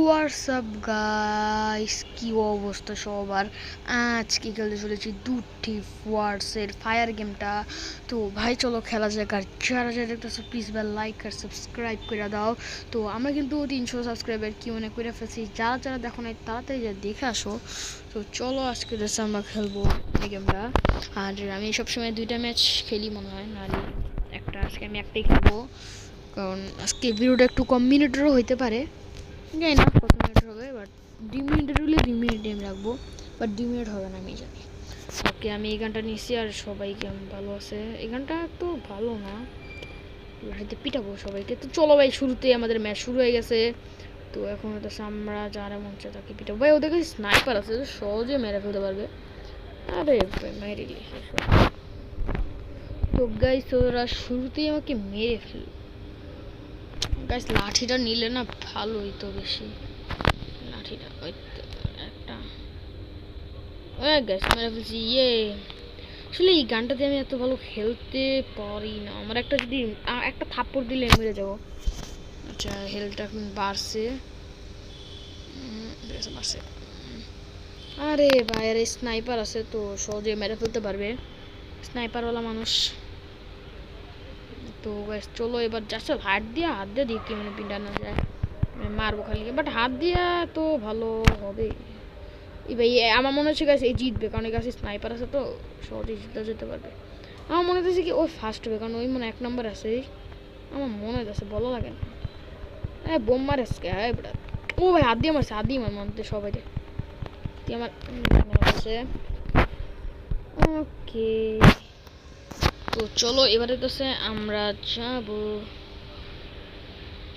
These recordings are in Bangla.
হোয়াটসঅ্যাপ গাইস, কি অবস্থা সবার? আজকে খেলতে চলেছি দুটি ওয়ার্সের ফায়ার গেমটা। তো ভাই চলো খেলা যাক। আর যারা যারা দেখতেছো প্লিজ ভাই লাইক আর সাবস্ক্রাইব করে দাও। তো আমরা কিন্তু 300 সাবস্ক্রাইবার কি মনে করে ফেলছি। যারা যারা দেখো না তাড়াতাড়ি যা দেখে আসো। তো চলো আজকে দেশে আমরা খেলবো এই গেমটা। আর আমি সবসময় 2টা ম্যাচ খেলি মনে হয়, নাহলে একটা। আজকে আমি একটাই খেলবো, কারণ আজকে ভিডিওটা একটু কম মিনিটেরও হইতে পারে। জানি না কত মিনিট হবে, বাট 2 মিনিটের হলে 2 মিনিট টাইম রাখবো, বাট 2 মিনিট হবে না আমি জানি। ওকে, আমি এই গানটা নিচ্ছি। আর সবাই কেমন ভালো আছে? এই গানটা তো ভালো না, লাঠিতে পিটাবো সবাইকে। তো চলো ভাই, শুরুতেই আমাদের ম্যাচ শুরু হয়ে গেছে। তো এখন হচ্ছে আমরা যারা মন চায় তাকে পিটাবো। ভাই ওদের কাছে স্নাইপার আছে, সহজে মেরে ফেলতে পারবে। আরে মেরে তো গাইস, ওরা শুরুতেই আমাকে মেরে ফেলল। গাইস লাঠিটা নিলে না ভালোই তো, বেশি লাঠিটা ওই একটা গাইস মেরে ফেলছি। আসলে এই গানটাতে আমি এত ভালো খেলতে পারি না। আমার একটা যদি একটা থাপ্পড় দিলে মেরে যাবো। আচ্ছা, হেলথটা এখন বাড়ছে। বাড়ছে। আরে ভাই, আরে স্নাইপার আছে তো সহজে মেরে ফেলতে পারবে স্নাইপারওয়ালা মানুষ। তো গাইস চলো এবার যাচ্ছে হাত দিয়ে দেখি মানে পিন্ডা না যায়, মারবো খালি। বাট হাত দিয়া তো ভালো হবে। এই ভাই আমার মনে হচ্ছে গাছ এই জিতবে, কারণ এই গাছে স্নাইপার আছে তো সহজে জিতে যেতে পারবে। আমার মনে হচ্ছে কি ওই ফার্স্ট হবে, কারণ ওই মনে 1 নম্বর আছে। আমার মনে হচ্ছে ভালো লাগে না। হ্যাঁ বোম মারে ও ভাই হাত দিয়ে মারছে, হাত দিয়ে মার মনে সবাই তুই আমার আছে। ওকে, তো চলো এবারে তো আমরা যাবো।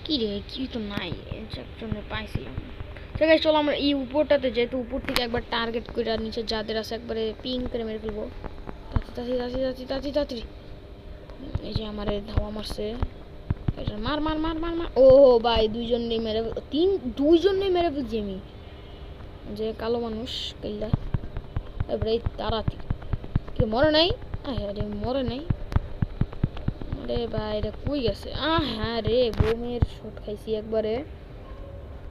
কি রে, কি তো নাই, একজনে পাইছিলাম। ঠিক আছে চলো আমরা এই উপরটাতে, যেহেতু উপর থেকে একবার টার্গেট করে আর নিচে যাদের আছে একবারে পিং করে মেরে ফেলবো। তাড়াতাড়ি এই যে আমার ধাওয়া মারছে। মার মার মার মার মার। ও ভাই দুইজন নেই মেরে, দুইজন নেই মেরে ফেলছি আমি। যে কালো মানুষ কাইলা এবারে তাড়াতাড়ি কি মরে নাই? আরে মরে নাই। আরে ভাই এটা কই গেছে? হ্যাঁ রে, বোমের শট খাইছি একবারে।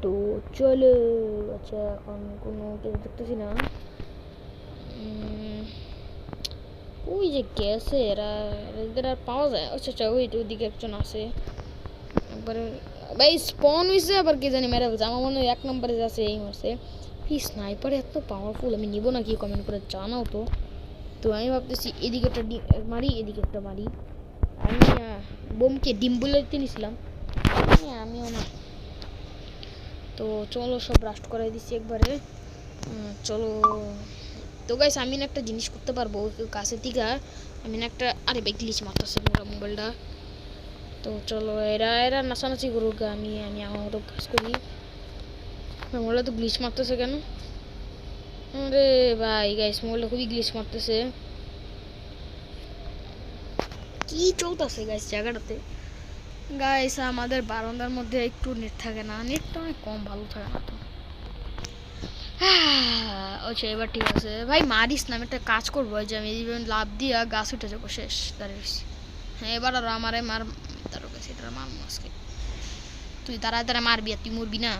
তো চলো। আচ্ছা এখন কোনো কিছু দেখতেছি না। ওই যে গেছে এরা, এদের আর পাওয়া যায়? আচ্ছা আচ্ছা, ওইদিকে একজন আছে একবারে। ভাই স্পন হয়েছে আবার কে জানি মেরে ফেলছে। আমার মনে হয় 1 নম্বরে আছে এই মারছে। কি স্নাইপার এত পাওয়ারফুল, আমি নিব না কি কমেন্ট করে জানাও তো। তো আমি ভাবতেছি এদিকে একটা মারি, এদিকে একটা মারি। আমি বোমকে ডিম বলে নিয়েছিলাম, আমিও না। তো চলো সব ব্রাস্ট করাই দিচ্ছি একবারে। চলো। তো গাইস আমি না একটা জিনিস করতে পারবো কাছে থেকে। আমি না একটা, আরে ভাই গ্লিচ মারতেছে পুরো মোবাইলটা। তো চলো এরা নাচানাচি করুক, আমি আমার মতো কাজ করি। মোবাইলটা তো গ্লিচ মারতেছে কেন? আরে ভাই গাইস মোবাইলটা খুবই গ্লিচ মারতেছে। কি চলতেছে গাইস জায়গাটাতে? গাইস আমাদের বারান্দার মধ্যে একটু নেট থাকে না, নেটটা অনেক কম, ভালো থাকে না তো। আচ্ছা এবার ঠিক আছে ভাই, মারিস না। আমি একটা কাজ করবো, যে আমি লাভ দিয়া গাছ উঠে যাবো, শেষ দাঁড়িয়েছি। হ্যাঁ এবার আর আমারে মার, তার কাছে এটা মার আজকে। তুই তারা মারবি আর তুই মরবি না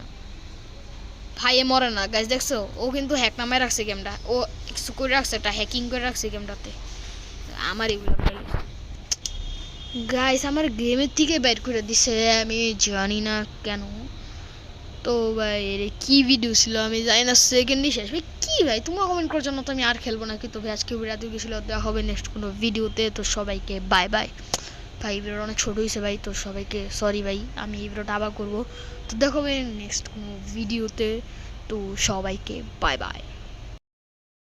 ভাই। এ মরে না গাইস, দেখছো? ও কিন্তু হ্যাক নামায় রাখছে গেমটা, ও কিছু করে রাখছে, একটা হ্যাকিং করে রাখছে গেমটাতে। আমার এগুলো গাইস আমার গেমের থেকে বের করে দিছে, আমি জানি না কেন। তো ভাই কি ভিডিও ছিল আমি জানি না, সেকেন্ডই শেষ। ভাই কি ভাই তোমরা কমেন্ট করার জন্য তো আমি আর খেলবো না। কিন্তু ভাই আজকে ভিডিও গেছিলো, দেওয়া হবে নেক্সট কোনো ভিডিওতে। তো সবাইকে বাই বাই। ভাই ভিডিওটা অনেক ছোটো হয়েছে ভাই, তো সবাইকে সরি ভাই, আমি এই ভিডিওটা আবার করবো। তো দেখো ভাই নেক্সট কোনো ভিডিওতে। তো সবাইকে বাই বাই।